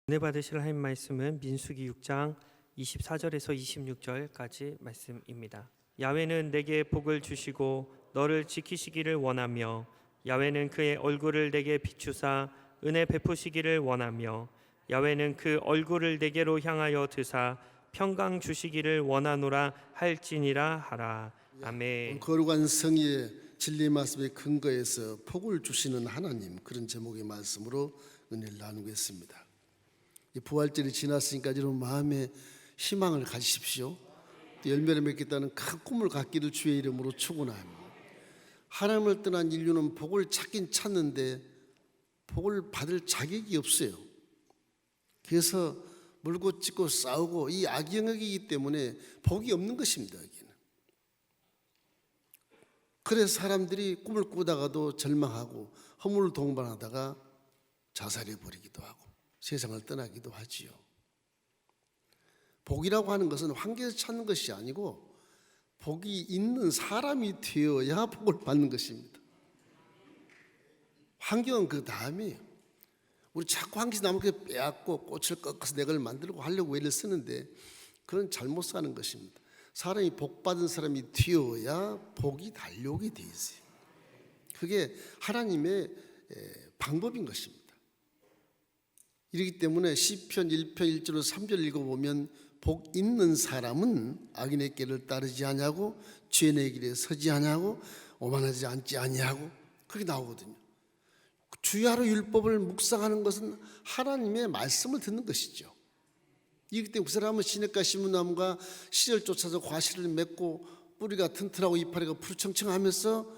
은혜 받으실 하나님 말씀은 민수기 6장 24절에서 26절까지 말씀입니다. 야훼는 내게 복을 주시고 너를 지키시기를 원하며 야훼는 그의 얼굴을 내게 비추사 은혜 베푸시기를 원하며 야훼는 그 얼굴을 내게로 향하여 드사 평강 주시기를 원하노라 할지니라 하라. 아멘. 거룩한 성의의 진리 말씀의 근거에서 복을 주시는 하나님, 그런 제목의 말씀으로 은혜를 나누겠습니다. 부활절이 지났으니까 여러분 마음에 희망을 가지십시오. 또 열매를 맺겠다는 큰 꿈을 갖기를 주의 이름으로 축원합니다. 하나님을 떠난 인류는 복을 찾긴 찾는데 복을 받을 자격이 없어요. 그래서 물고 찢고 싸우고 이 악영역이기 때문에 복이 없는 것입니다. 여기는. 그래서 사람들이 꿈을 꾸다가도 절망하고 허물을 동반하다가 자살해버리기도 하고 세상을 떠나기도 하지요. 복이라고 하는 것은 환경에서 찾는 것이 아니고 복이 있는 사람이 되어야 복을 받는 것입니다. 환경은 그 다음이에요. 우리 자꾸 환경에서 나무를 빼앗고 꽃을 꺾어서 내 걸 만들고 하려고 애를 쓰는데 그건 잘못 사는 것입니다. 사람이 복 받은 사람이 되어야 복이 달려오게 돼 있어요. 그게 하나님의 방법인 것입니다. 이렇기 때문에 시편 1편 1절로 3절 읽어보면 복 있는 사람은 악인의 길을 따르지 아니하고 죄인의 길에 서지 아니하고 오만하지 않지 아니하고 그렇게 나오거든요. 주야로 율법을 묵상하는 것은 하나님의 말씀을 듣는 것이죠. 이렇기 때문에 그 사람은 시냇가 시무나무가 씨를 쫓아서 과실을 맺고 뿌리가 튼튼하고 이파리가 푸르청청하면서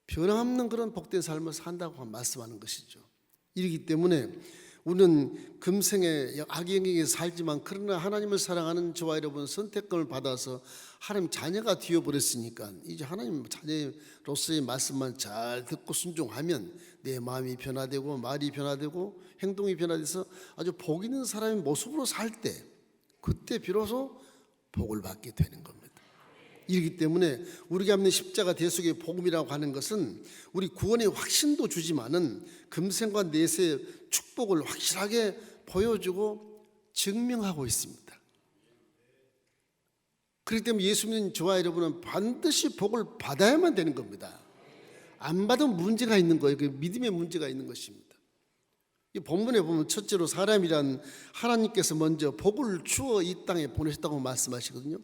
변함없는 그런 복된 삶을 산다고 말씀하는 것이죠. 이렇기 때문에 우리는 금생에 악영역에 살지만 그러나 하나님을 사랑하는 저와 여러분 선택권을 받아서 하나님 자녀가 되어버렸으니까 이제 하나님 자녀로서의 말씀만 잘 듣고 순종하면 내 마음이 변화되고 말이 변화되고 행동이 변화돼서 아주 복 있는 사람의 모습으로 살 때 그때 비로소 복을 받게 되는 겁니다. 이렇기 때문에 우리가 믿는 십자가 대속의 복음이라고 하는 것은 우리 구원의 확신도 주지만은 금생과 내세의 축복을 확실하게 보여주고 증명하고 있습니다. 그렇기 때문에 예수 믿는 저와 여러분은 반드시 복을 받아야만 되는 겁니다. 안 받으면 문제가 있는 거예요. 그 믿음의 문제가 있는 것입니다. 이 본문에 보면 첫째로 사람이란 하나님께서 먼저 복을 주어 이 땅에 보내셨다고 말씀하시거든요.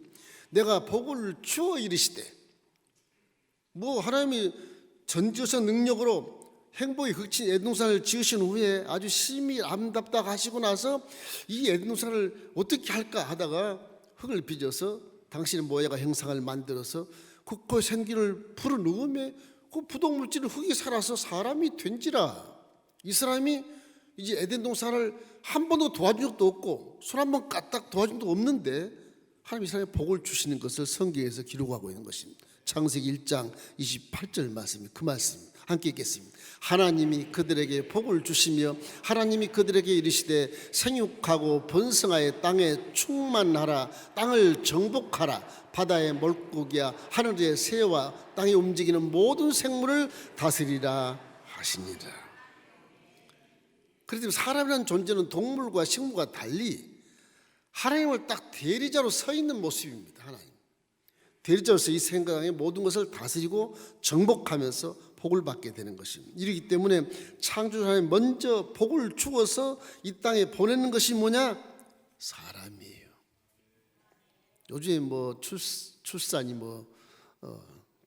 내가 복을 주어 이르시되, 하나님이 전지전능 능력으로 행복의 극친 에덴동산을 지으신 후에 아주 심히 아름답다고 하시고 나서 이 에덴동산을 어떻게 할까 하다가 흙을 빚어서 당신의 모양과 형상을 만들어서 그 생기를 불어넣으며 그 부동물질을 흙이 살아서 사람이 된지라. 이 사람이 이제 에덴동산을 한 번도 도와준 적도 없고 손 한 번 까딱 도와준 적도 없는데 하나님 이 사람에 복을 주시는 것을 성경에서 기록하고 있는 것입니다. 창세기 1장 28절 말씀입니다. 그 말씀 함께 읽겠습니다. 하나님이 그들에게 복을 주시며 하나님이 그들에게 이르시되 생육하고 번성하여 땅에 충만하라. 땅을 정복하라. 바다의 물고기와 하늘의 새와 땅에 움직이는 모든 생물을 다스리라 하시니라. 그래서 사람이라는 존재는 동물과 식물과 달리 하나님을 딱 대리자로 서 있는 모습입니다. 하나님 대리자로서 이 세상의 모든 것을 다스리고 정복하면서 복을 받게 되는 것입니다. 이렇기 때문에 창조주 하나님 먼저 복을 주어서 이 땅에 보내는 것이 뭐냐? 사람이에요. 요즘에 출산이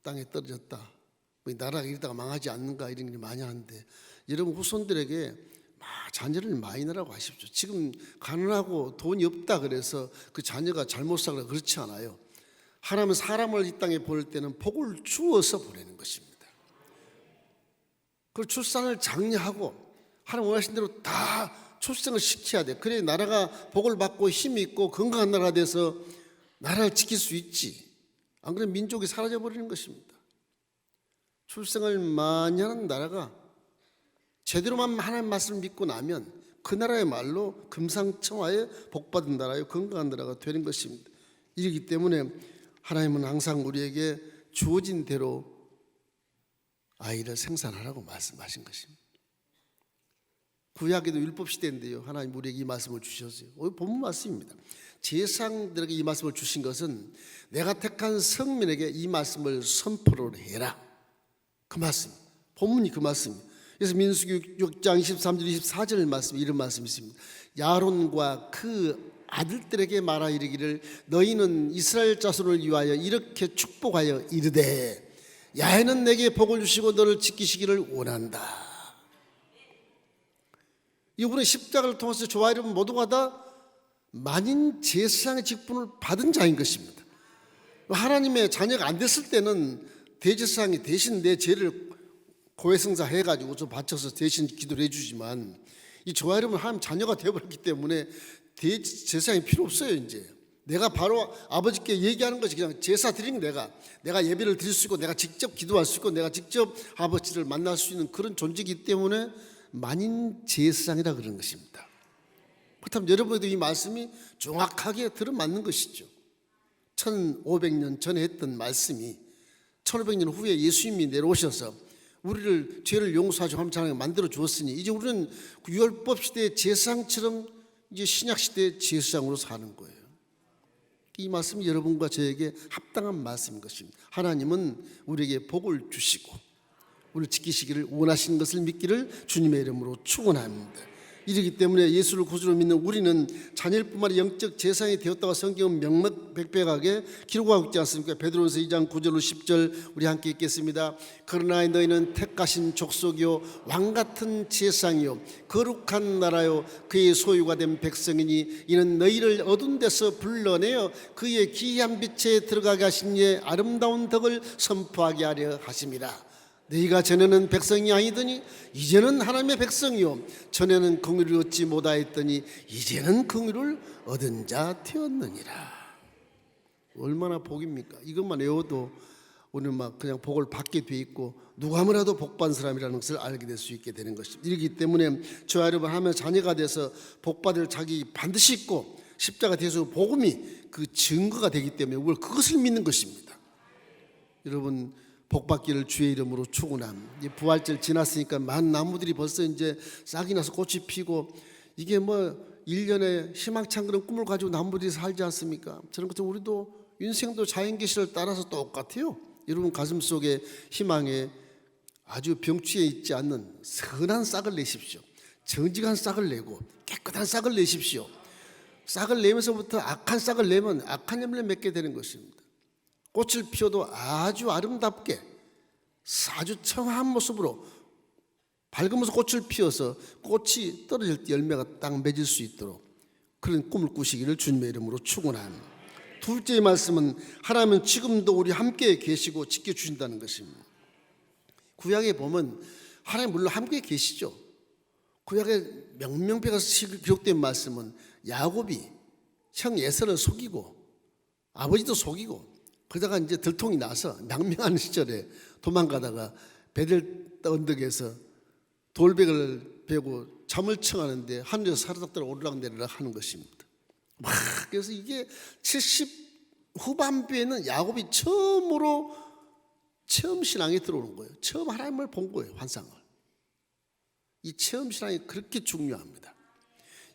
땅에 떨어졌다, 나라가 이러다가 망하지 않는가 이런 일 많이 하는데 여러분 후손들에게 자녀를 많이 낳으라고 하십시오. 지금 가난하고 돈이 없다 그래서 그 자녀가 잘못 살거나 그렇지 않아요. 하나님은 사람을 이 땅에 보낼 때는 복을 주어서 보내는 것입니다. 그 출산을 장려하고 하나님 원하신 대로 다 출생을 시켜야 돼. 그래야 나라가 복을 받고 힘이 있고 건강한 나라가 돼서 나라를 지킬 수 있지. 안 그러면 민족이 사라져 버리는 것입니다. 출생을 많이 하는 나라가 제대로만 하나님 말씀을 믿고 나면 그 나라의 말로 금상첨화의 복받은 나라요 건강한 나라가 되는 것입니다. 이렇기 때문에 하나님은 항상 우리에게 주어진 대로 아이를 생산하라고 말씀하신 것입니다. 구약에도 율법 시대인데요, 하나님 우리에게 이 말씀을 주셨어요. 오늘 본문 말씀입니다. 제사장들에게 이 말씀을 주신 것은 내가 택한 성민에게 이 말씀을 선포를 해라, 그 말씀, 본문이 그 말씀입니다. 그래서 민수기 6장 23절 24절 말씀, 이런 말씀이 있습니다. 야론과 그 아들들에게 말하 이르기를 너희는 이스라엘 자손을 위하여 이렇게 축복하여 이르되 야훼는 내게 복을 주시고 너를 지키시기를 원한다. 이번에 십자가를 통해서 저와 여러분 모두가 다 만인 제사장의 직분을 받은 자인 것입니다. 하나님의 자녀가 안 됐을 때는 대제사장이 대신 내 죄를 고해성사 해가지고 좀 바쳐서 대신 기도를 해주지만, 이 저와 여러분 하나님 자녀가 되어버렸기 때문에 대제사장이 필요 없어요. 이제 내가 바로 아버지께 얘기하는 것이 그냥 제사 드리는, 내가 예배를 드릴 수 있고 내가 직접 기도할 수 있고 내가 직접 아버지를 만날 수 있는 그런 존재이기 때문에 만인 제사장이라 그런 것입니다. 그렇다면 여러분도 이 말씀이 정확하게 들어맞는 것이죠. 1500년 전에 했던 말씀이 1500년 후에 예수님이 내려오셔서 우리를 죄를 용서하시고 하나님 만들어 주었으니 이제 우리는 율법 시대의 제사장처럼 이제 신약 시대의 제사장으로 사는 거예요. 이 말씀이 여러분과 저에게 합당한 말씀인 것입니다. 하나님은 우리에게 복을 주시고 우리를 지키시기를 원하시는 것을 믿기를 주님의 이름으로 축원합니다. 이러기 때문에 예수를 구주로 믿는 우리는 자녀일 뿐만 아니라 영적 제사장이 되었다고 성경은 명명백백하게 기록하고 있지 않습니까? 베드로전서 2장 9절로 10절 우리 함께 읽겠습니다. 그러나 너희는 택하신 족속이요 왕같은 제사장이요 거룩한 나라요 그의 소유가 된 백성이니 이는 너희를 어두운 데서 불러내어 그의 기이한 빛에 들어가게 하신 이의 아름다운 덕을 선포하게 하려 하심이라. 너희가 전에는 백성이 아니더니 이제는 하나님의 백성이요 전에는 긍휼을 얻지 못하였더니 이제는 긍휼을 얻은 자 되었느니라. 얼마나 복입니까? 이것만 외워도 우리는 막 그냥 복을 받게 돼 있고 누가 뭐라도 복받은 사람이라는 것을 알게 될 수 있게 되는 것입니다. 이렇기 때문에 저와 여러분 하면 자녀가 돼서 복받을 자기 반드시 있고 십자가 대수 복음이 그 증거가 되기 때문에 우리가 그것을 믿는 것입니다. 여러분 복받기를 주의 이름으로 축원합니다. 부활절 지났으니까 많은 나무들이 벌써 이제 싹이 나서 꽃이 피고 이게 뭐 1년에 희망찬 그런 꿈을 가지고 나무들이 살지 않습니까? 저런 것처럼 우리도 인생도 자연계시를 따라서 똑같아요. 여러분 가슴 속에 희망에 아주 병취해 있지 않는 선한 싹을 내십시오. 정직한 싹을 내고 깨끗한 싹을 내십시오. 싹을 내면서부터 악한 싹을 내면 악한 열매를 맺게 되는 것입니다. 꽃을 피워도 아주 아름답게 아주 청한 모습으로 밝으면서 꽃을 피워서 꽃이 떨어질 때 열매가 딱 맺을 수 있도록 그런 꿈을 꾸시기를 주님의 이름으로 축원합니다. 둘째 말씀은 하나님은 지금도 우리 함께 계시고 지켜주신다는 것입니다. 구약에 보면 하나님 물론 함께 계시죠. 구약에 명명백백해서 기록된 말씀은 야곱이 형 에서를 속이고 아버지도 속이고 그러다가 이제 들통이 나서 낭명하는 시절에 도망가다가 베델 언덕에서 돌백을 베고 잠을 청하는데 하늘에서 사르닥 오르락내리락 하는 것입니다. 그래서 이게 70 후반부에는 야곱이 처음 신앙에 들어오는 거예요. 처음 하나님을 본 거예요. 환상을. 이 처음 신앙이 그렇게 중요합니다.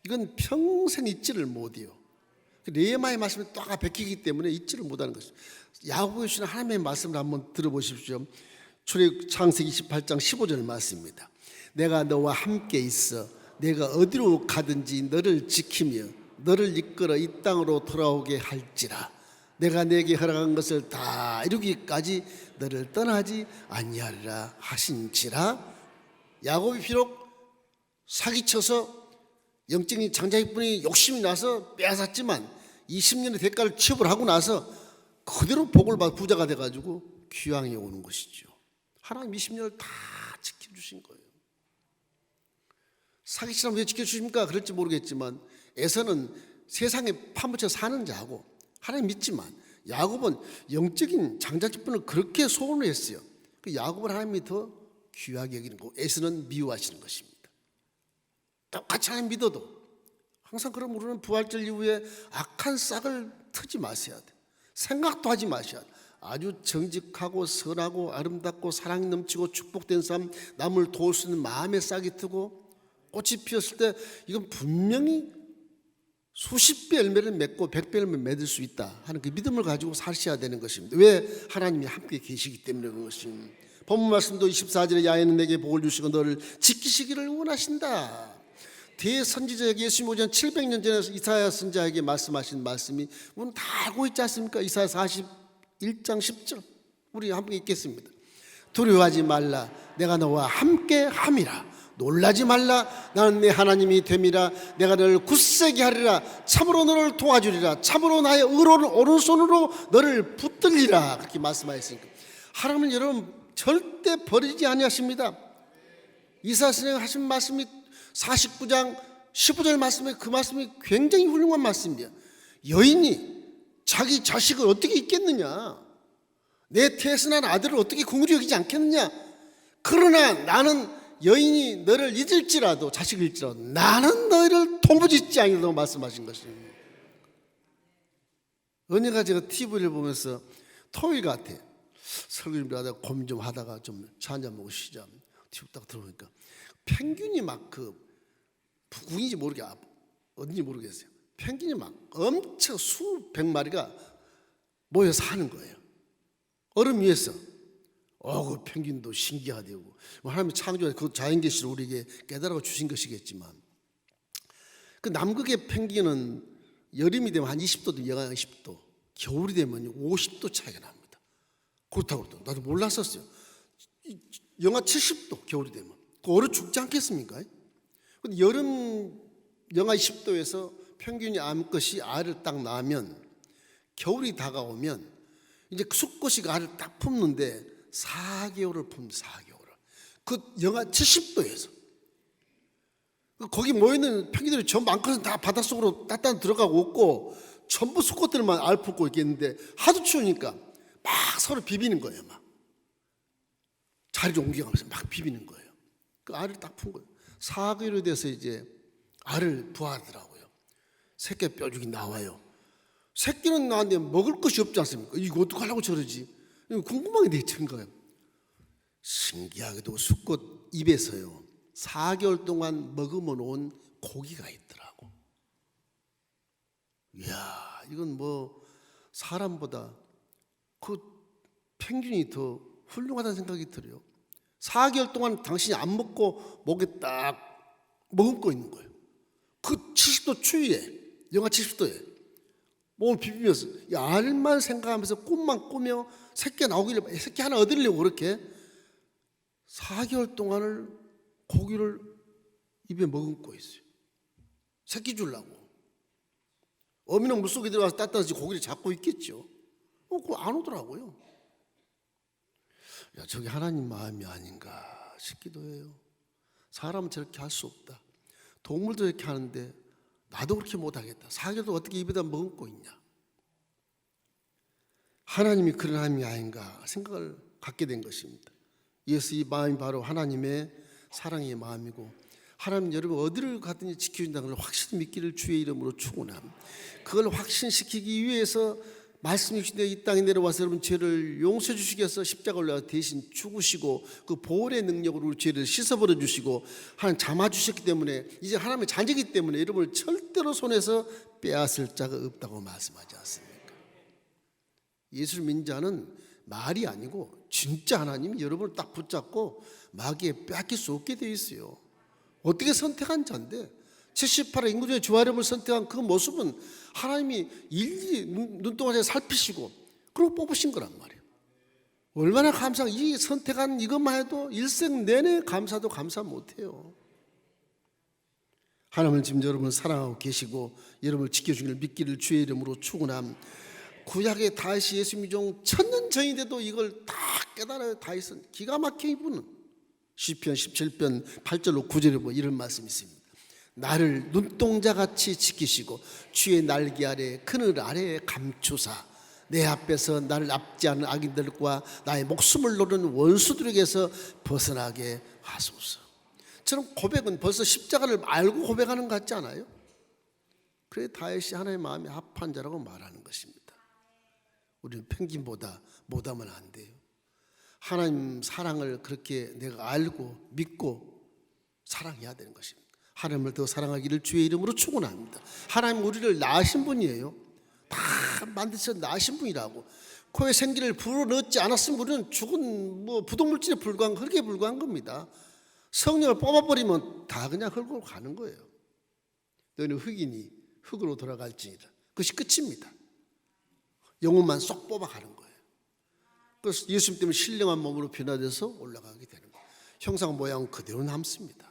이건 평생 잊지를 못해요. 레마의 말씀이 딱 베끼기 때문에 잊지를 못하는 것입니다. 야곱이 주신 하나님의 말씀을 한번 들어보십시오. 출애굽 창세기 28장 15절 말씀입니다. 내가 너와 함께 있어 내가 어디로 가든지 너를 지키며 너를 이끌어 이 땅으로 돌아오게 할지라. 내가 내게 허락한 것을 다 이루기까지 너를 떠나지 아니하리라 하신지라. 야곱이 비록 사기쳐서 영적인 장자익분이 욕심이 나서 빼앗았지만 20년의 대가를 취업을 하고 나서 그대로 복을 받아 부자가 돼가지고 귀향에 오는 것이죠. 하나님 20년을 다 지켜주신 거예요. 사기치면 왜 지켜주십니까? 그럴지 모르겠지만 에서는 세상에 파묻혀 사는 자고 하나님 믿지만 야곱은 영적인 장자직분을 그렇게 소원을 했어요. 그 야곱을 하나님이 더 귀하게 여기는 거고 에서는 미워하시는 것입니다. 똑같이 하나님 믿어도 항상 그럼 우리는 부활절 이후에 악한 싹을 트지 마셔야 돼. 생각도 하지 마셔야 돼. 아주 정직하고 선하고 아름답고 사랑이 넘치고 축복된 삶, 남을 도울 수 있는 마음의 싹이 트고 꽃이 피었을 때 이건 분명히 수십 배 열매를 맺고 100배 열매를 맺을 수 있다 하는 그 믿음을 가지고 사셔야 되는 것입니다. 왜? 하나님이 함께 계시기 때문에 그런 것입니다. 본문 말씀도 24절에 야훼는 내게 복을 주시고 너를 지키시기를 원하신다. 대선지자에게 예수님 오전 700년 전에 이사야 선지자에게 말씀하신 말씀이 우리는 다 알고 있지 않습니까? 이사야 41장 10절 우리 함께 읽겠습니다. 두려워하지 말라 내가 너와 함께 함이라. 놀라지 말라 나는 내 하나님이 됨이라. 내가 너를 굳세게 하리라. 참으로 너를 도와주리라. 참으로 나의 의로운 오른손으로 너를 붙들리라. 그렇게 말씀하셨으니까 하나님은 여러분 절대 버리지 아니하십니다. 이사야 선생님 하신 말씀이 49장 15절 말씀에 그 말씀이 굉장히 훌륭한 말씀이에요. 여인이 자기 자식을 어떻게 잊겠느냐, 내 태어난 아들을 어떻게 긍휼히 여기지 않겠느냐. 그러나 나는 여인이 너를 잊을지라도 자식을 잃지라도 나는 너희를 도무짓지 아니라고 말씀하신 것입니다. 은혜가 제가 TV를 보면서 토요일 같아 설교 준비하다가 고민 좀 하다가 좀 차 한잔 먹고 쉬자 TV 딱 들어보니까 펭귄이 막 그 북궁인지 모르게 어딘지 모르겠어요. 펭귄이 막 엄청 수백 마리가 모여 사는 거예요. 얼음 위에서. 그 펭귄도 신기하대고 하나님이 창조한 그 자연계시를 우리에게 깨달아 주신 것이겠지만 그 남극의 펭귄은 여름이 되면 한 20도도 영하 20도, 겨울이 되면 50도 차이가 납니다. 그렇다고 그러더라고요. 나도 몰랐었어요. 영하 70도 겨울이 되면 그 얼어 죽지 않겠습니까? 근데 여름 영하 20도에서 펭귄이 암컷이 알을 딱 낳으면 겨울이 다가오면 이제 수컷이 알을 딱 품는데 4개월을 풉니다. 4개월을. 그 영하 70도에서 거기 모여있는 펭귄들이 전부 암컷은 다 바닷속으로 따뜻한 들어가고 없고 전부 수컷들만 알 품고 있겠는데 하도 추우니까 막 서로 비비는 거예요. 막 자리를 옮겨가면서 막 비비는 거예요. 그 알을 딱 푼 거예요. 4개월이 돼서 이제 알을 부화하더라고요. 새끼 뼈죽이 나와요. 새끼는 나왔는데 먹을 것이 없지 않습니까? 이거 어떡하려고 저러지? 궁금하게 되는 거예요. 신기하게도 수컷 입에서요 4개월 동안 머금어 놓은 고기가 있더라고. 이야, 이건 뭐 사람보다 그 펭귄이 더 훌륭하다는 생각이 들어요. 4개월 동안 당신이 안 먹고 목에 딱 머금고 있는 거예요. 그 70도 추위에, 영하 70도에 몸을 비비면서 이 알만 생각하면서 꿈만 꾸며 새끼가 나오길래 새끼 하나 얻으려고 그렇게 4개월 동안을 고기를 입에 머금고 있어요. 새끼 주려고. 어미는 물속에 들어가서 따뜻해서 고기를 잡고 있겠죠. 그거 안 오더라고요. 야, 저게 하나님 마음이 아닌가 싶기도 해요. 사람은 저렇게 할 수 없다. 동물도 이렇게 하는데 나도 그렇게 못하겠다. 4개월도 어떻게 입에다 머금고 있냐. 하나님이 그런 하나님이 아닌가 생각을 갖게 된 것입니다. 예수 이 마음이 바로 하나님의 사랑의 마음이고 하나님 여러분 어디를 가든지 지켜준다는 걸 확실히 믿기를 주의 이름으로 축원함. 그걸 확신시키기 위해서 말씀이 주신 이 땅에 내려와서 여러분 죄를 용서해 주시기 위해서 십자가 올라 대신 죽으시고 그 보혈의 능력으로 우리 죄를 씻어버려 주시고 하나님 잠아 주셨기 때문에 이제 하나님의 자녀이기 때문에 여러분을 절대로 손에서 빼앗을 자가 없다고 말씀하지 않습니까? 예수를 믿는 자는 말이 아니고 진짜 하나님이 여러분을 딱 붙잡고 마귀에 빼앗길 수 없게 되어 있어요. 어떻게 선택한 자인데 78회 인구 중에 주하렴을 선택한 그 모습은 하나님이 일일이 눈동자에 살피시고 그러고 뽑으신 거란 말이에요. 얼마나 감사한, 이 선택한 이것만 해도 일생 내내 감사도 감사 못해요. 하나님은 지금 여러분을 사랑하고 계시고 여러분을 지켜주기를 믿기를 주의 이름으로 축원함. 구약의 다윗이 예수님이 좀 1000년 전인데도 이걸 다 깨달아요. 다윗은 기가 막혀 이분은. 시편 17편 8절로 9절에 뭐 이런 말씀이 있습니다. 나를 눈동자같이 지키시고 주의 날개 아래 그늘 아래에 감추사 내 앞에서 나를 압제하는 악인들과 나의 목숨을 노리는 원수들에게서 벗어나게 하소서. 저는 고백은 벌써 십자가를 알고 고백하는 것 같지 않아요? 그래 다윗이 하나님의 마음에 합한 자라고 말하는 것입니다. 우리는 펭귄보다 못하면 안 돼요. 하나님 사랑을 그렇게 내가 알고 믿고 사랑해야 되는 것입니다. 하나님을 더 사랑하기를 주의 이름으로 축원합니다. 하나님 우리를 낳으신 분이에요. 다 만드셔 낳으신 분이라고. 코에 생기를 불어넣지 않았으면 우리는 죽은 부동물질에 불과한 흙에 불과한 겁니다. 성령을 뽑아버리면 다 그냥 흙으로 가는 거예요. 너희는 흙이니 흙으로 돌아갈지니라. 그것이 끝입니다. 영혼만 쏙 뽑아가는 거예요. 그래서 예수님 때문에 신령한 몸으로 변화돼서 올라가게 되는 거예요. 형상 모양은 그대로 남습니다.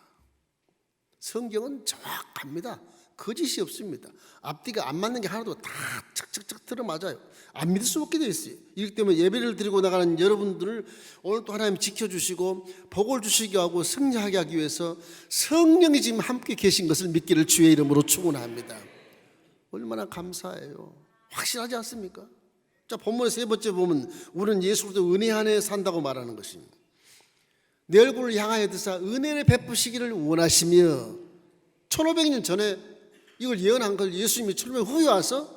성경은 정확합니다. 거짓이 없습니다. 앞뒤가 안 맞는 게 하나도 다 척척척 들어맞아요. 안 믿을 수 없게 되어 있어요. 이렇기 때문에 예배를 드리고 나가는 여러분들을 오늘 또 하나님 지켜주시고 복을 주시게 하고 승리하게 하기 위해서 성령이 지금 함께 계신 것을 믿기를 주의 이름으로 축원합니다. 얼마나 감사해요. 확실하지 않습니까? 자, 본문의 세 번째 보면 우리는 예수로부터 은혜 안에 산다고 말하는 것입니다. 내 얼굴을 향하여 드사 은혜를 베푸시기를 원하시며 1500년 전에 이걸 예언한 걸 예수님이 1500년 후에 와서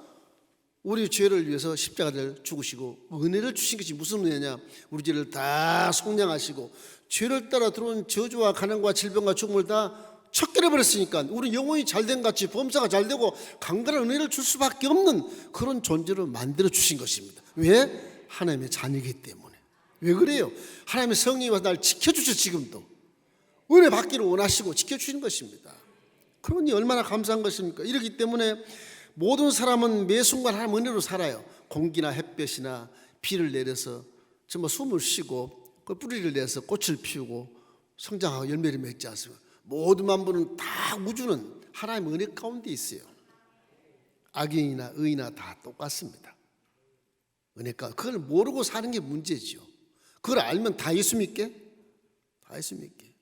우리 죄를 위해서 십자가를 죽으시고 은혜를 주신 것이 무슨 은혜냐? 우리 죄를 다 속량하시고 죄를 따라 들어온 저주와 가난과 질병과 죽음을 다 척결해버렸으니까 우리 영혼이 잘된 같이 범사가 잘되고 강건한 은혜를 줄 수밖에 없는 그런 존재로 만들어 주신 것입니다. 왜? 하나님의 자녀이기 때문에. 왜 그래요? 하나님의 성령이 와서 날 지켜주셔. 지금도 은혜 받기를 원하시고 지켜주시는 것입니다. 그러니 얼마나 감사한 것입니까? 이렇기 때문에 모든 사람은 매 순간 하나님 은혜로 살아요. 공기나 햇볕이나 비를 내려서 정말 숨을 쉬고 그 뿌리를 내서 꽃을 피우고 성장하고 열매를 맺지 않습니까? 모든 만물은 다 우주는 하나님의 은혜 가운데 있어요. 악인이나 의인이나 다 똑같습니다. 은혜가 그걸 모르고 사는 게 문제죠. 그걸 알면 다 예수 믿게? 다 예수 믿게.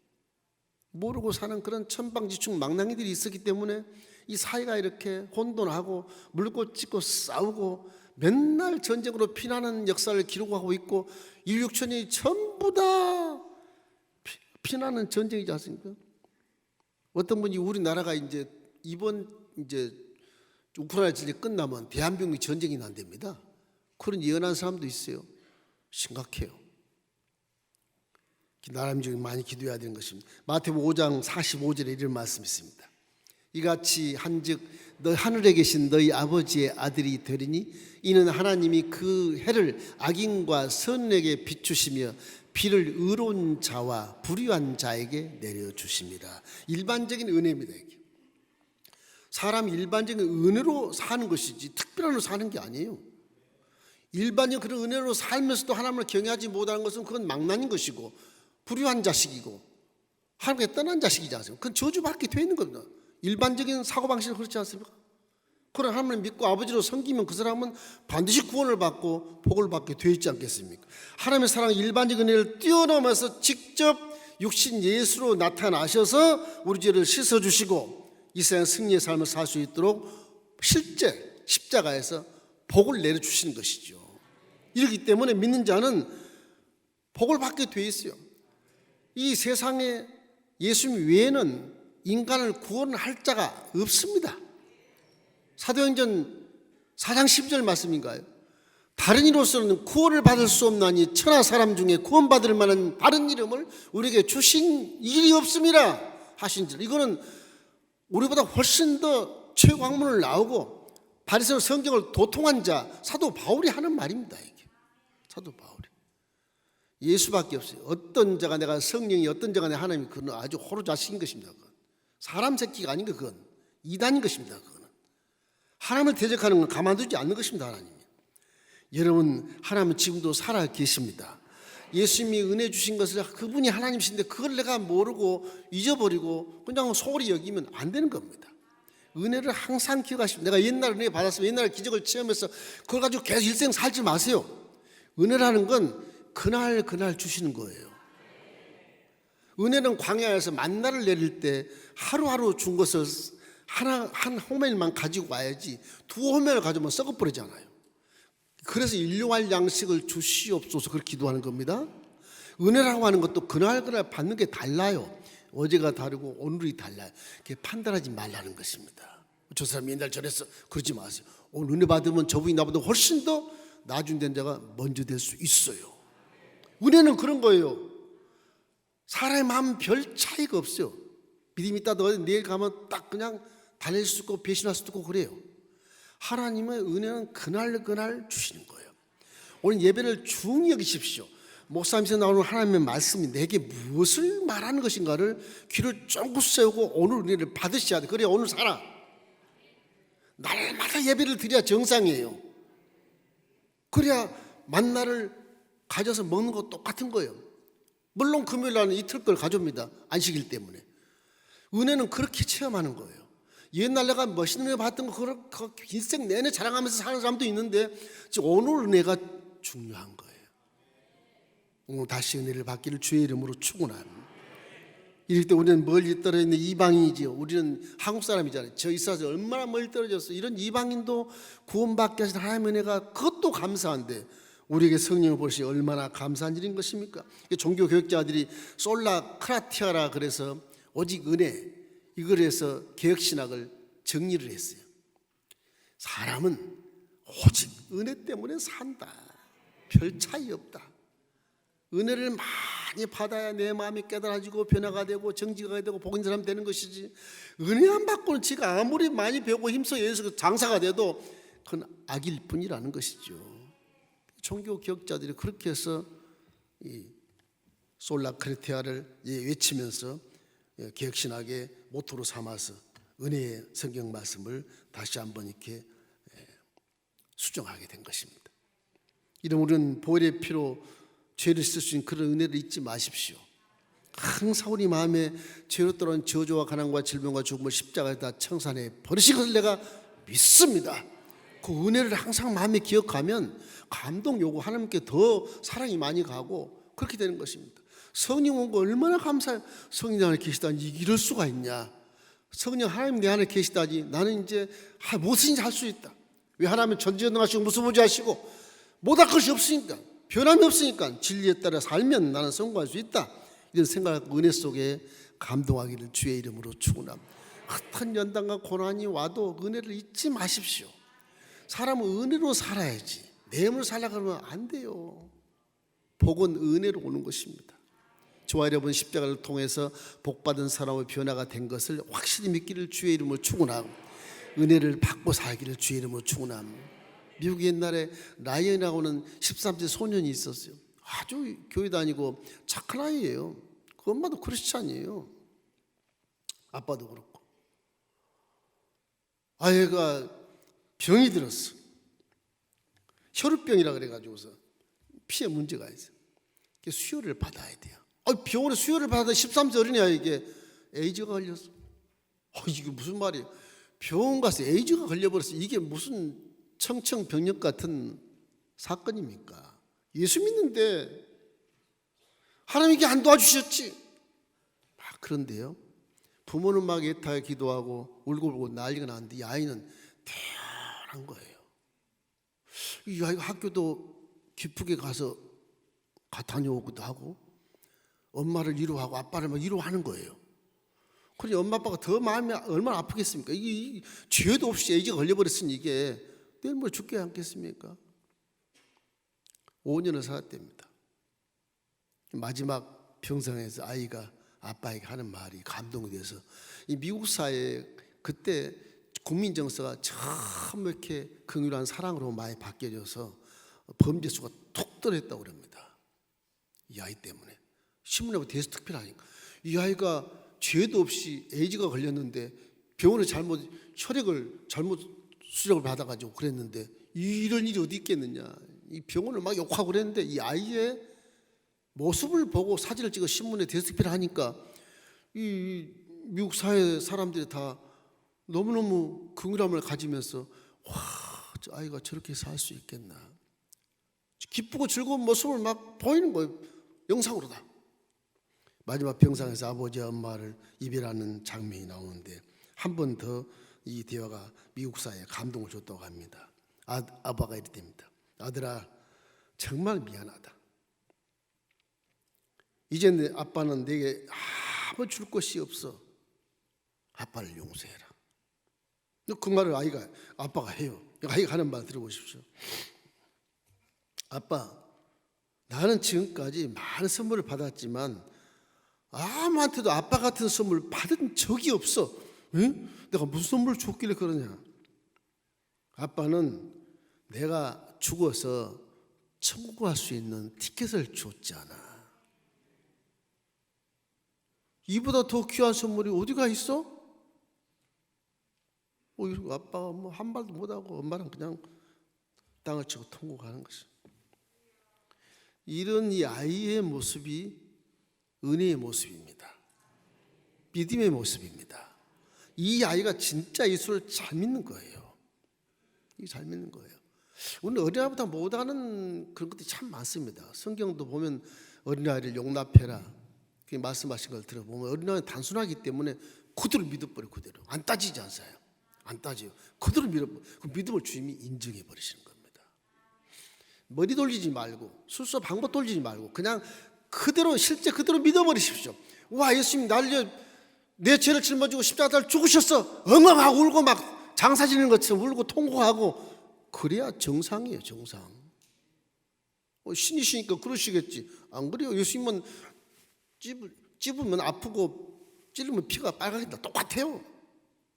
모르고 사는 그런 천방지축 망나니들이 있었기 때문에 이 사회가 이렇게 혼돈하고 물고 찢고 싸우고 맨날 전쟁으로 피나는 역사를 기록하고 있고 16천이 전부 다 피나는 전쟁이지 않습니까? 어떤 분이 우리나라가 이번 우크라이나 전쟁이 끝나면 대한민국이 전쟁이 난답니다. 그런 예언한 사람도 있어요. 심각해요. 나라민 중에 많이 기도해야 되는 것입니다. 마태복음 5장 45절에 이런 말씀이 있습니다. 이같이 한즉 너 하늘에 계신 너희 아버지의 아들이 되리니 이는 하나님이 그 해를 악인과 선인에게 비추시며 비를 의로운 자와 불의한 자에게 내려주십니다. 일반적인 은혜입니다. 이게. 사람이 일반적인 은혜로 사는 것이지 특별한 은혜로 사는 게 아니에요. 일반적인 그런 은혜로 살면서도 하나님을 경외하지 못하는 것은 그건 망나닌 것이고 불의한 자식이고 하나님께 떠난 자식이지 않습니까? 그건 저주받게 되어 있는 겁니다. 일반적인 사고방식은 그렇지 않습니까? 그런 하나님을 믿고 아버지로 섬기면 그 사람은 반드시 구원을 받고 복을 받게 되어 있지 않겠습니까? 하나님의 사랑은 일반적인 은혜를 뛰어넘어서 직접 육신 예수로 나타나셔서 우리 죄를 씻어주시고 이 세상 승리의 삶을 살 수 있도록 실제 십자가에서 복을 내려주시는 것이죠. 이렇기 때문에 믿는 자는 복을 받게 되어 있어요. 이 세상에 예수님 외에는 인간을 구원할 자가 없습니다. 사도행전 4장 10절 말씀인가요? 다른 이로서는 구원을 받을 수 없나니 천하 사람 중에 구원받을 만한 다른 이름을 우리에게 주신 일이 없습니다 하신 줄. 이거는 우리보다 훨씬 더 최고학문을 나오고 바리새인 성경을 도통한 자 사도 바울이 하는 말입니다. 이게 사도 바울이. 예수밖에 없어요. 어떤 자가 내가 성령이 어떤 자가 내 하나님이 그건 아주 호로자식인 것입니다. 그건. 사람 새끼가 아닌 거 그건 이단인 것입니다. 그거는 하나님을 대적하는 건 가만두지 않는 것입니다. 하나님이. 여러분 하나님은 지금도 살아 계십니다. 예수님이 은혜 주신 것을 그분이 하나님이신데 그걸 내가 모르고 잊어버리고 그냥 소홀히 여기면 안 되는 겁니다. 은혜를 항상 기억하십시오. 내가 옛날 은혜 받았으면 옛날 기적을 체험해서 그걸 가지고 계속 일생 살지 마세요. 은혜라는 건 그날 주시는 거예요. 은혜는 광야에서 만나를 내릴 때 하루하루 준 것을 한 호멜만 가지고 와야지 두 호멜을 가져오면 썩어버리잖아요. 그래서 일용할 양식을 주시옵소서 그렇게 기도하는 겁니다. 은혜라고 하는 것도 그날 받는 게 달라요. 어제가 다르고 오늘이 달라요. 그렇게 판단하지 말라는 것입니다. 저 사람이 옛날 저랬어 그러지 마세요. 오늘 은혜 받으면 저분이 나보다 훨씬 더 나중된 자가 먼저 될 수 있어요. 은혜는 그런 거예요. 사람의 마음 별 차이가 없어요. 믿음이 있다 너 내일 가면 딱 그냥 달랠 수 있고 배신할 수도 있고 그래요. 하나님의 은혜는 그날 주시는 거예요. 오늘 예배를 중히 여기십시오. 목사님에서 나오는 하나님의 말씀이 내게 무엇을 말하는 것인가를 귀를 쫑긋 세우고 오늘 은혜를 받으셔야 돼. 그래야 오늘 살아. 날마다 예배를 드려야 정상이에요. 그래야 만나를 가져서 먹는 거 똑같은 거예요. 물론 금요일 날은 이틀 걸 가져옵니다. 안식일 때문에. 은혜는 그렇게 체험하는 거예요. 옛날 내가 멋있는 은혜 받던 거 인생 내내 자랑하면서 사는 사람도 있는데 지금 오늘 은혜가 중요한 거예요. 오늘 다시 은혜를 받기를 주의 이름으로 축원합니다. 이럴 때 우리는 멀리 떨어져 있는 이방인이지요. 우리는 한국 사람이잖아요. 저 이스라엘 얼마나 멀리 떨어졌어. 이런 이방인도 구원받게 하신 하나님의 은혜가 그것도 감사한데 우리에게 성령을 보시 얼마나 감사한 일인 것입니까? 종교 교육자들이 솔라 크라티아라 그래서 오직 은혜 이걸 해서 개혁신학을 정리를 했어요. 사람은 오직 은혜 때문에 산다. 별 차이 없다. 은혜를 많이 받아야 내 마음이 깨달아지고 변화가 되고 정지가 되고 복인 사람 되는 것이지, 은혜 안 받고는 지가 아무리 많이 배우고 힘써 예수 장사가 돼도 그건 악일 뿐이라는 것이죠. 종교 개혁자들이 그렇게 해서 이 솔라크레티아를 외치면서 개혁신학의 모토로 삼아서 은혜의 성경 말씀을 다시 한번 이렇게 수정하게 된 것입니다. 이런 우리는 보혈의 피로 죄를 씻을 수 있는 그런 은혜를 잊지 마십시오. 항상 우리 마음에 죄로 떨어진 저주와 가난과 질병과 죽음을 십자가에다 청산해 버리신 것을 내가 믿습니다. 그 은혜를 항상 마음에 기억하면 감동 요구 하나님께 더 사랑이 많이 가고 그렇게 되는 것입니다. 성령 온 거 얼마나 감사해요. 성령 내 안에 계시다니 이럴 수가 있냐. 성령 하나님 내 안에 계시다니 나는 이제 무엇인지 할 수 있다. 왜 하나님은 전지전능하시고 무소부지하시고 못할 것이 없으니까, 변함이 없으니까 진리에 따라 살면 나는 성공할 수 있다. 이런 생각, 은혜 속에 감동하기를 주의 이름으로 축원합니다. 흩은 연단과 고난이 와도 은혜를 잊지 마십시오. 사람은 은혜로 살아야지 내 힘으로 살려고 하면 안 돼요. 복은 은혜로 오는 것입니다. 저와 여러분 십자가를 통해서 복받은 사람의 변화가 된 것을 확실히 믿기를 주의 이름으로 축원하고 은혜를 받고 살기를 주의 이름으로 축원합니다. 미국 옛날에 라이언이라고 하는 13세 소년이 있었어요. 아주 교회 다니고 착한 아이예요. 그 엄마도 크리스찬이에요. 아빠도 그렇고. 아이가 병이 들었어. 혈우병이라 그래가지고서 피에 문제가 있어요. 수혈을 받아야 돼요. 병원에 수혈을 받아야 13세 어린아이에게 에이즈가 걸렸어. 이게 무슨 말이에요? 병원 가서 에이즈가 걸려버렸어. 이게 무슨 청천벽력 같은 사건입니까? 예수 믿는데 하나님이 안 도와주셨지. 그런데요, 부모는 막 애타게 기도하고 울고 난리가 나는데 이 아이는 태어난 거예요. 이 아이가 학교도 기쁘게 가서 다녀오기도 하고 엄마를 위로하고 아빠를 막 위로하는 거예요. 그러니 엄마 아빠가 더 마음이 얼마나 아프겠습니까? 이게 죄도 없이 에이즈가 걸려버렸으니 이게 내일 뭐 죽게 않겠습니까? 5년을 살았답니다. 마지막 병상에서 아이가 아빠에게 하는 말이 감동이 돼서 이 미국 사회에 그때 국민 정서가 참 이렇게 긍휼한 사랑으로 많이 바뀌어져서 범죄 수가 툭 떨어졌다고 그럽니다. 이 아이 때문에 신문에 대해서 특별하니까 이 아이가 죄도 없이 에이즈가 걸렸는데 병원에 혈액을 잘못 수정을 받아가지고 그랬는데 이런 일이 어디 있겠느냐. 이 병원을 막 욕하고 그랬는데 이 아이의 모습을 보고 사진을 찍어 신문에 대스피를 하니까 이 미국 사회 사람들이 다 너무너무 긍휼함을 가지면서 와, 저 아이가 저렇게 살 수 있겠나. 기쁘고 즐거운 모습을 막 보이는 거예요. 영상으로 다. 마지막 병상에서 아버지와 엄마를 이별하는 장면이 나오는데 한 번 더 이 대화가 미국 사회에 감동을 줬다고 합니다. 아빠가 이랬답니다. 아들아, 정말 미안하다. 이제 내 아빠는 내게 아무 줄 것이 없어. 아빠를 용서해라. 그 말을 아빠가 해요. 아이가 하는 말 들어보십시오. 아빠, 나는 지금까지 많은 선물을 받았지만 아무한테도 아빠 같은 선물 받은 적이 없어. 응? 내가 무슨 선물 줬길래 그러냐? 아빠는 내가 죽어서 천국 갈 수 있는 티켓을 줬잖아. 이보다 더 귀한 선물이 어디가 있어? 아빠가 뭐 한 말도 못하고 엄마는 그냥 땅을 치고 통곡하는 것이. 이런 이 아이의 모습이 은혜의 모습입니다. 믿음의 모습입니다. 이 아이가 진짜 예수를 잘 믿는 거예요. 이게 잘 믿는 거예요. 우리는 어린아이보다 못하는 그런 것들이 참 많습니다. 성경도 보면 어린아이를 용납해라 그렇게 말씀하신 걸 들어보면 어린아이는 단순하기 때문에 그대로 믿어버려. 그대로 안 따지지 않아요. 안 따져요. 그대로 믿어버려. 그 믿음을 주님이 인정해 버리시는 겁니다. 머리 돌리지 말고 술수 방법 돌리지 말고 그냥 그대로 실제 그대로 믿어버리십시오. 와, 예수님 내 죄를 짊어지고 십자가를 죽으셨어. 엉엉하고 울고 막 장사 지는 것처럼 울고 통곡하고 그래야 정상이에요. 정상. 신이시니까 그러시겠지. 안 그래요? 예수님은 찝으면 아프고 찌르면 피가 빨갛다. 똑같아요.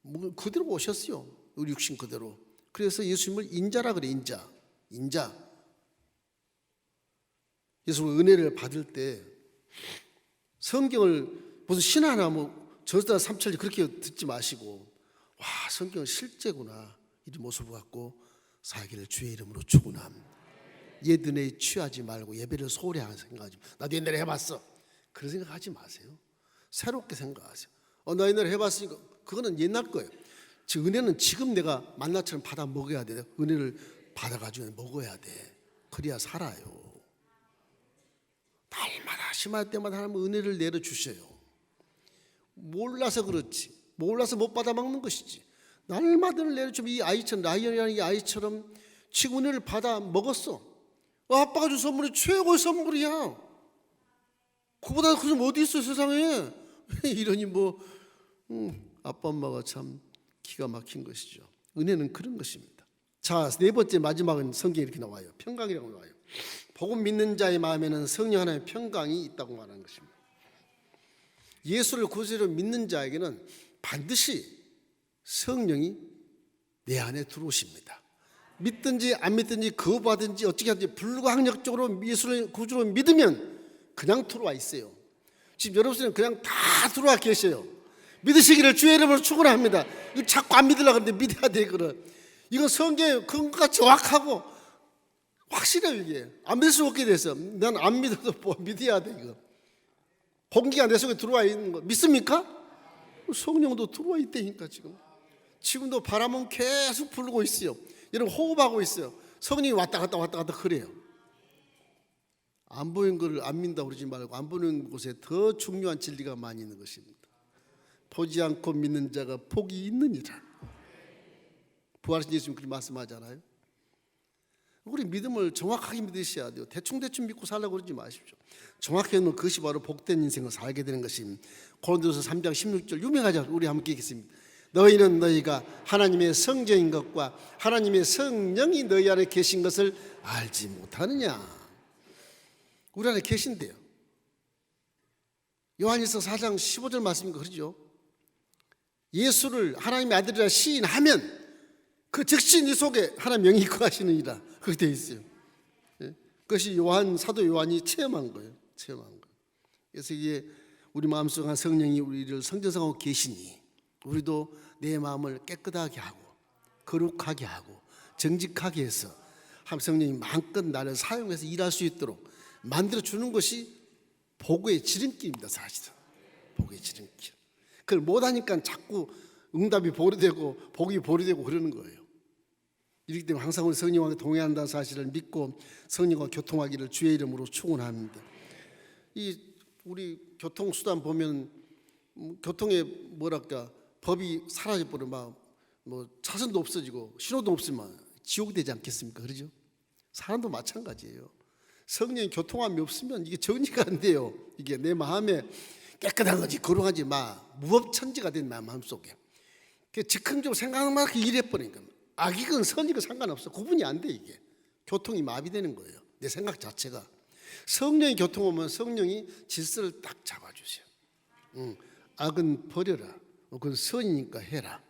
뭐 그대로 오셨어요. 우리 육신 그대로. 그래서 예수님을 인자라 그래. 인자. 예수님 은혜를 받을 때 성경을 무슨 신 하나 뭐 저스다 삼천리 그렇게 듣지 마시고 와, 성경은 실제구나 이런 모습을 갖고 살기를 주의 이름으로 축원함. 옛 은혜에 취하지 말고 예배를 소홀히 하는 생각하지. 나도 옛날에 해봤어. 그런 생각하지 마세요. 새롭게 생각하세요. 나 옛날에 해봤으니까 그거는 옛날 거예요. 즉 은혜는 지금 내가 만나처럼 받아 먹어야 돼요. 은혜를 받아가지고 먹어야 돼. 그래야 살아요. 날마다 심할 때마다 하나님은 은혜를 내려주셔요. 몰라서 그렇지. 몰라서 못 받아 먹는 것이지. 날마다 내려주면 이 아이처럼 라이언이라는 이 아이처럼 지금 은혜를 받아 먹었어. 아빠가 준 선물이 최고의 선물이야. 그보다 그 좀 어디 있어 세상에. 이러니 아빠 엄마가 참 기가 막힌 것이죠. 은혜는 그런 것입니다. 자, 네 번째 마지막은 성경에 이렇게 나와요. 평강이라고 나와요. 복음 믿는 자의 마음에는 성령 하나님의 평강이 있다고 말하는 것입니다. 예수를 구주로 믿는 자에게는 반드시 성령이 내 안에 들어오십니다. 믿든지 안 믿든지 거부하든지 어떻게 하든지 불가항력적으로 예수를 구주로 믿으면 그냥 들어와 있어요. 지금 여러분들은 그냥 다 들어와 계셔요. 믿으시기를 주의 이름으로 축원합니다. 이거 자꾸 안 믿으려고 하는데 믿어야 돼. 이건 성경의 근거가 정확하고 확실해요. 이게 안 믿을 수 없게 돼서 난 안 믿어도 믿어야 돼. 이거 공기가 내 속에 들어와 있는 거 믿습니까? 성령도 들어와 있다니까. 지금도 바람은 계속 불고 있어요. 여러분 호흡하고 있어요. 성령이 왔다 갔다 그래요. 안 보이는 걸 안 믿는다고 그러지 말고 안 보이는 곳에 더 중요한 진리가 많이 있는 것입니다. 보지 않고 믿는 자가 복이 있느니라. 부활하신 예수님 그렇게 말씀하잖아요. 우리 믿음을 정확하게 믿으셔야 돼요. 대충 믿고 살라고 그러지 마십시오. 정확하게 하면 그것이 바로 복된 인생을 살게 되는 것입니다. 고린도서 3장 16절 유명하죠. 우리 함께 읽겠습니다. 너희는 너희가 하나님의 성전인 것과 하나님의 성령이 너희 안에 계신 것을 알지 못하느냐. 우리 안에 계신대요. 요한일서 4장 15절 말씀인 거 그러죠. 예수를 하나님의 아들이라 시인하면 그 즉시 네 속에 하나님 영이 거하시느니라. 그렇게 되어 있어요. 그것이 사도 요한이 체험한 거예요. 그래서 이게 우리 마음속에 한 성령이 우리를 성전성하고 계시니 우리도 내 마음을 깨끗하게 하고 거룩하게 하고 정직하게 해서 성령이 마음껏 나를 사용해서 일할 수 있도록 만들어주는 것이 복의 지름길입니다. 사실은 복의 지름길. 그걸 못하니까 자꾸 응답이 보류되고 복이 보류되고 그러는 거예요. 이렇기 때문에 항상 우리 성령과 동행한다는 사실을 믿고 성령과 교통하기를 주의 이름으로 축원합니다. 우리 교통수단 보면 교통에 법이 사라져버려 차선도 없어지고 신호도 없으면 지옥이 되지 않겠습니까? 그러죠? 사람도 마찬가지예요. 성령이 교통함이 없으면 이게 정리가 안 돼요. 이게 내 마음에 깨끗한 거지 거룩하지 무법천지가 된 마음속에 즉흥적으로 생각하는 만큼 일해버리니까 악이건 선이건 상관없어. 구분이 안 돼. 이게 교통이 마비되는 거예요. 내 생각 자체가. 성령이 교통오면 성령이 질서를 딱 잡아주세요. 악은 버려라. 그건 선이니까 해라.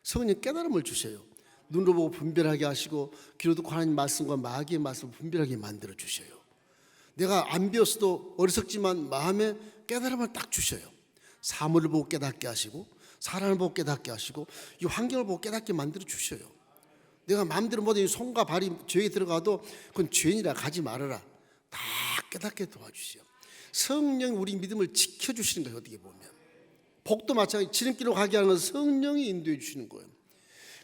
성령 깨달음을 주셔요. 눈으로 보고 분별하게 하시고 귀로 듣고 하나님 말씀과 마귀의 말씀을 분별하게 만들어 주셔요. 내가 안 배웠어도 어리석지만 마음에 깨달음을 딱 주셔요. 사물을 보고 깨닫게 하시고 사람을 보고 깨닫게 하시고 이 환경을 보고 깨닫게 만들어 주셔요. 내가 마음대로 모든 손과 발이 죄에 들어가도 그건 죄인이라 가지 말아라. 다 깨닫게 도와주세요. 성령이 우리 믿음을 지켜주시는 거예요. 어떻게 보면 복도 마찬가지 지름길로 가게 하는 건 성령이 인도해 주시는 거예요.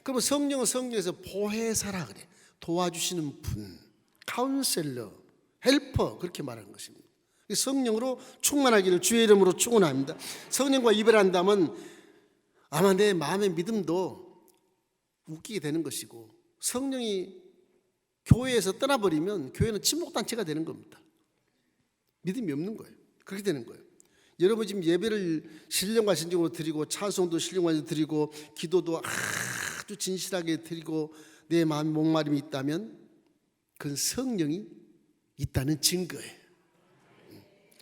그러면 성령은 성령에서 보혜사라 그래. 도와주시는 분, 카운셀러, 헬퍼 그렇게 말하는 것입니다. 성령으로 충만하기를 주의 이름으로 축원합니다. 성령과 이별한다면 아마 내 마음의 믿음도 웃기게 되는 것이고 성령이 교회에서 떠나버리면 교회는 침묵단체가 되는 겁니다. 믿음이 없는 거예요. 그렇게 되는 거예요. 여러분 지금 예배를 신령과 진정으로 드리고 찬송도 신령과 진정으로 드리고 기도도 아주 진실하게 드리고 내 마음의 목마름이 있다면 그건 성령이 있다는 증거예요.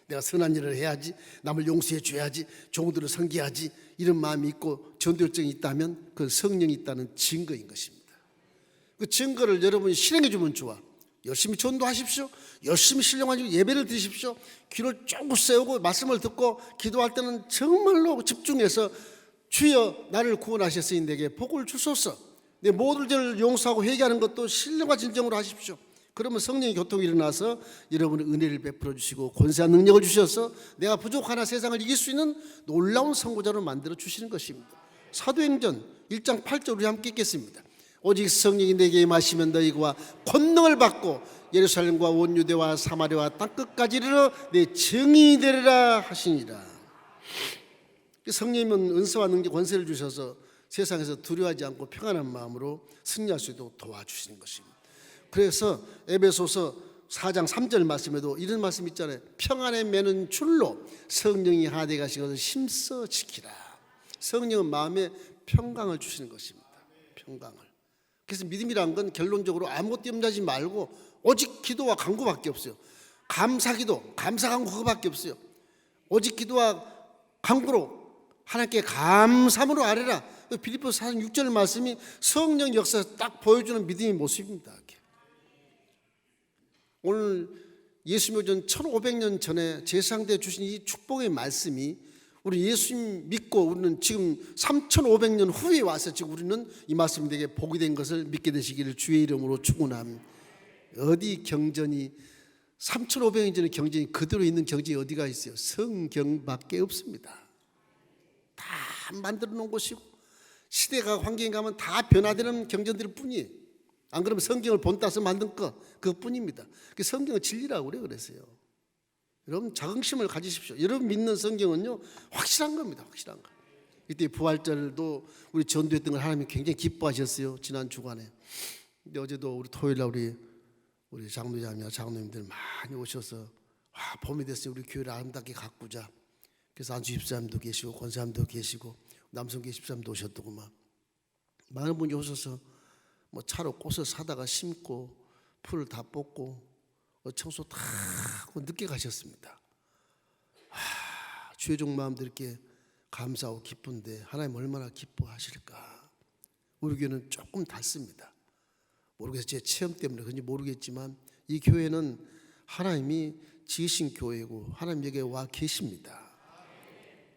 내가 선한 일을 해야지, 남을 용서해 줘야지, 종들을 섬겨야지 이런 마음이 있고 전도열정이 있다면 그건 성령이 있다는 증거인 것입니다. 그 증거를 여러분이 실행해 주면 좋아. 열심히 전도하십시오. 열심히 신령하시고 예배를 드십시오. 귀를 쫑긋 세우고 말씀을 듣고 기도할 때는 정말로 집중해서 주여 나를 구원하셨으니 내게 복을 주소서. 내 모든 죄를 용서하고 회개하는 것도 신령과 진정으로 하십시오. 그러면 성령의 교통이 일어나서 여러분의 은혜를 베풀어 주시고 권세한 능력을 주셔서 내가 부족하나 세상을 이길 수 있는 놀라운 선구자로 만들어 주시는 것입니다. 사도행전 1장 8절 우리 함께 읽겠습니다. 오직 성령이 내게 임하시면 너희가 권능을 받고 예루살렘과 온 유대와 사마리아와 땅끝까지 이르러 내 증인이 되리라 하시니라. 성령님은 은사와 능력 권세를 주셔서 세상에서 두려워하지 않고 평안한 마음으로 승리할 수 있도록 도와주시는 것입니다. 그래서 에베소서 4장 3절 말씀에도 이런 말씀 있잖아요. 평안에 매는 줄로 성령이 하나 되게 하신 것을 힘써 지키라. 성령은 마음에 평강을 주시는 것입니다. 평강을. 그래서 믿음이란 건 결론적으로 아무것도 염려하지 말고 오직 기도와 간구밖에 없어요. 감사기도, 감사간구 그거밖에 없어요. 오직 기도와 간구로 하나님께 감사함으로 아뢰라. 빌립보서 4장 6절 말씀이 성령 역사에서 딱 보여주는 믿음의 모습입니다. 오늘 예수님 전 1500년 전에 제사장대 주신 이 축복의 말씀이 우리 예수님 믿고 우리는 지금 3500년 후에 와서 지금 우리는 이 말씀이 되게 복이 된 것을 믿게 되시기를 주의 이름으로 축원합니다. 어디 경전이 3500년 전의 경전이 그대로 있는 경전이 어디가 있어요? 성경밖에 없습니다. 다 만들어 놓은 곳이고 시대가 환경에 가면 다 변화되는 경전들 뿐이에요. 안 그러면 성경을 본따서 만든 것 그것뿐입니다. 성경은 진리라고 그래요. 그래서요. 여러분 자긍심을 가지십시오. 여러분 믿는 성경은요 확실한 겁니다. 확실한 거. 이때 부활절도 우리 전도했던 걸 하나님이 굉장히 기뻐하셨어요. 지난 주간에. 근데 어제도 우리 토요일날 우리 장로자매와 장로님들 많이 오셔서 와 봄이 됐어요. 우리 교회를 아름답게 가꾸자. 그래서 안수 집사님도 계시고 권사님도 계시고 남성계 집사님도 오셨더구만. 많은 분이 오셔서 뭐 차로 꽃을 사다가 심고 풀을 다 뽑고 청소 다 하고 늦게 가셨습니다. 주의 종 마음도 이렇게 감사하고 기쁜데 하나님 얼마나 기뻐하실까. 우리 교회는 조금 닳습니다. 모르겠어요. 제 체험 때문에 그런지 모르겠지만 이 교회는 하나님이 지으신 교회고 하나님 여기에 와 계십니다.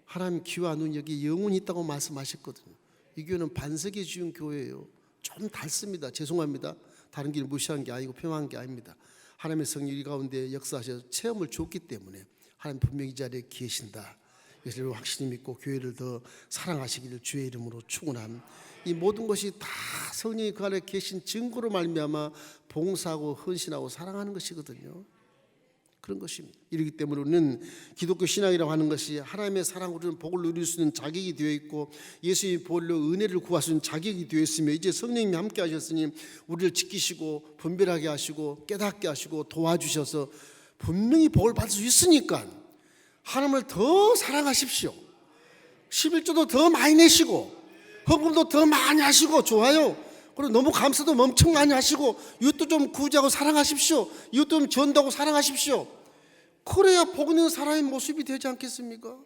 하나님 귀와 눈 여기 영혼이 있다고 말씀하셨거든요. 이 교회는 반석이 지은 교회예요. 좀 닳습니다. 죄송합니다. 다른 길 무시한 게 아니고 평안한 게 아닙니다. 하나님의 성령이 가운데 역사하셔서 체험을 줬기 때문에 하나님 분명히 이 자리에 계신다. 그래서 확신이 믿고 교회를 더 사랑하시기를 주의 이름으로 축원함. 이 모든 것이 다 성령이 그 안에 계신 증거로 말미암아 봉사하고 헌신하고 사랑하는 것이거든요. 그런 것입니다. 이러기 때문에 우리는 기독교 신앙이라고 하는 것이 하나님의 사랑으로는 복을 누릴 수 있는 자격이 되어 있고 예수의 보혈로 은혜를 구할 수 있는 자격이 되어 있으며 이제 성령님이 함께 하셨으니 우리를 지키시고 분별하게 하시고 깨닫게 하시고 도와주셔서 분명히 복을 받을 수 있으니까 하나님을 더 사랑하십시오. 11조도 더 많이 내시고 헌금도 더 많이 하시고 좋아요. 그리고 너무 감사도 엄청 많이 하시고 이웃도 좀 구제하고 사랑하십시오. 이웃도 좀 전도하고 사랑하십시오. 그래야 복 있는 사람의 모습이 되지 않겠습니까?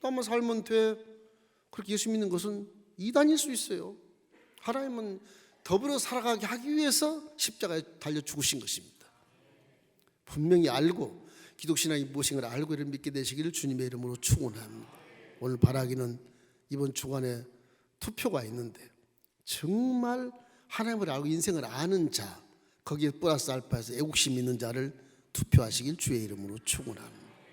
기도하면 살면 돼. 그렇게 예수 믿는 것은 이단일 수 있어요. 하나님은 더불어 살아가게 하기 위해서 십자가에 달려 죽으신 것입니다. 분명히 알고 기독신앙이 무엇인 걸 알고 이를 믿게 되시기를 주님의 이름으로 축원합니다. 오늘 바라기는 이번 주간에 투표가 있는데 정말 하나님을 알고 인생을 아는 자, 거기에 플러스 알파에서 애국심 있는 자를 투표하시길 주의 이름으로 축원합니다.